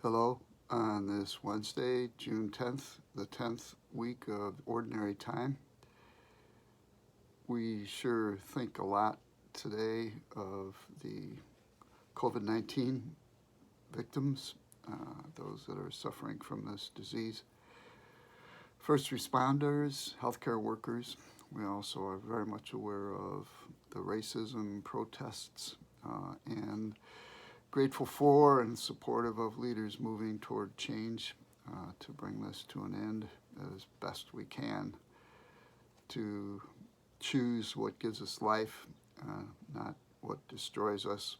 Hello, on this Wednesday, June 10th, the 10th week of Ordinary Time. We sure think a lot today of the COVID-19 victims, those that are suffering from this disease. First responders, healthcare workers. We also are very much aware of the racism protests and grateful for and supportive of leaders moving toward change to bring this to an end as best we can, to choose what gives us life, not what destroys us.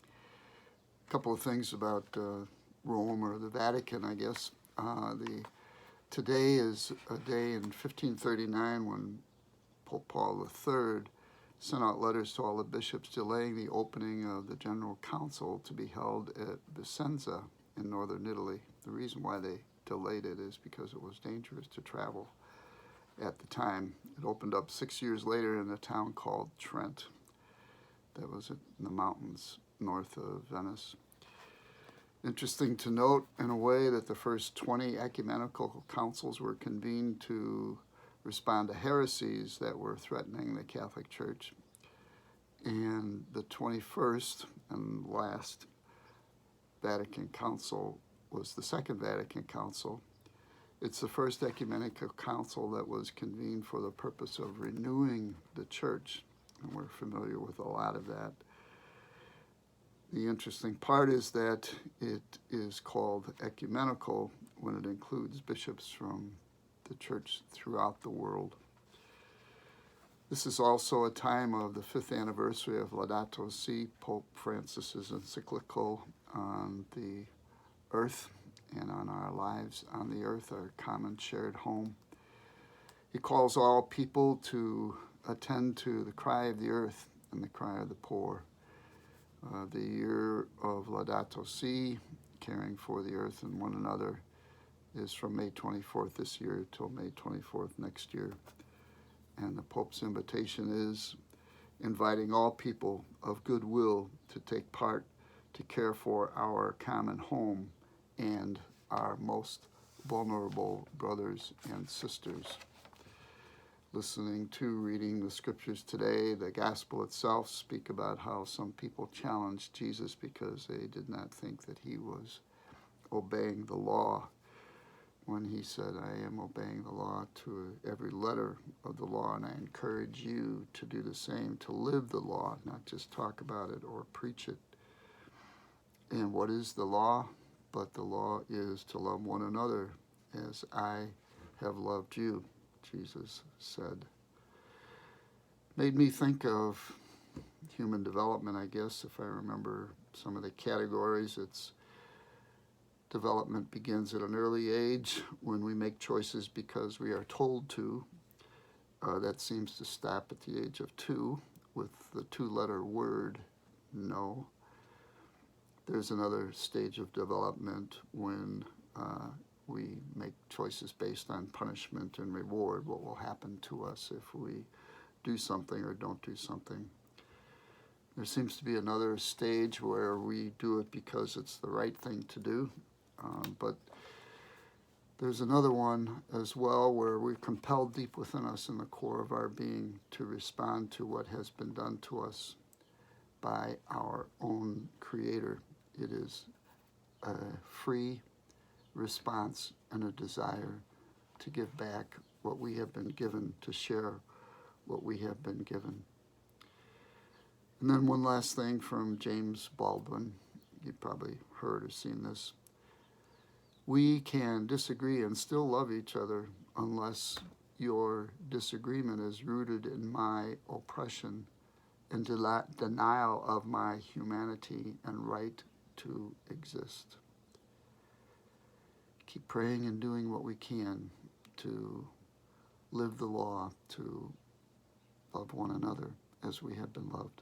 A couple of things about Rome, or the Vatican, I guess. Today is a day in 1539 when Pope Paul III sent out letters to all the bishops delaying the opening of the General Council to be held at Vicenza in northern Italy. The reason why they delayed it is because it was dangerous to travel at the time. It opened up 6 years later in a town called Trent that was in the mountains north of Venice. Interesting to note, in a way, that the first 20 ecumenical councils were convened to respond to heresies that were threatening the Catholic Church. And the 21st and last Vatican Council was the Second Vatican Council. It's the first ecumenical council that was convened for the purpose of renewing the church, and we're familiar with a lot of that. The interesting part is that it is called ecumenical when it includes bishops from the church throughout the world. This is also a time of the 5th anniversary of Laudato Si, Pope Francis's encyclical on the earth and on our lives on the earth, our common shared home. He calls all people to attend to the cry of the earth and the cry of the poor. The year of Laudato Si, caring for the earth and one another, is from May 24th this year till May 24th next year. And the Pope's invitation is inviting all people of goodwill to take part to care for our common home and our most vulnerable brothers and sisters. Listening to, reading the scriptures today, the gospel itself speak about how some people challenged Jesus because they did not think that he was obeying the law, when he said, I am obeying the law to every letter of the law, and I encourage you to do the same, to live the law, not just talk about it or preach it. And what is the law? But the law is to love one another as I have loved you, Jesus said. Made me think of human development, I guess, if I remember some of the categories. It's development begins at an early age when we make choices because we are told to. That seems to stop at the age of 2 with the 2-letter word, no. There's another stage of development when we make choices based on punishment and reward, what will happen to us if we do something or don't do something. There seems to be another stage where we do it because it's the right thing to do. But there's another one as well where we're compelled deep within us in the core of our being to respond to what has been done to us by our own Creator. It is a free response and a desire to give back what we have been given, to share what we have been given. And then one last thing from James Baldwin. You've probably heard or seen this. We can disagree and still love each other unless your disagreement is rooted in my oppression and denial of my humanity and right to exist. Keep praying and doing what we can to live the law, to love one another as we have been loved.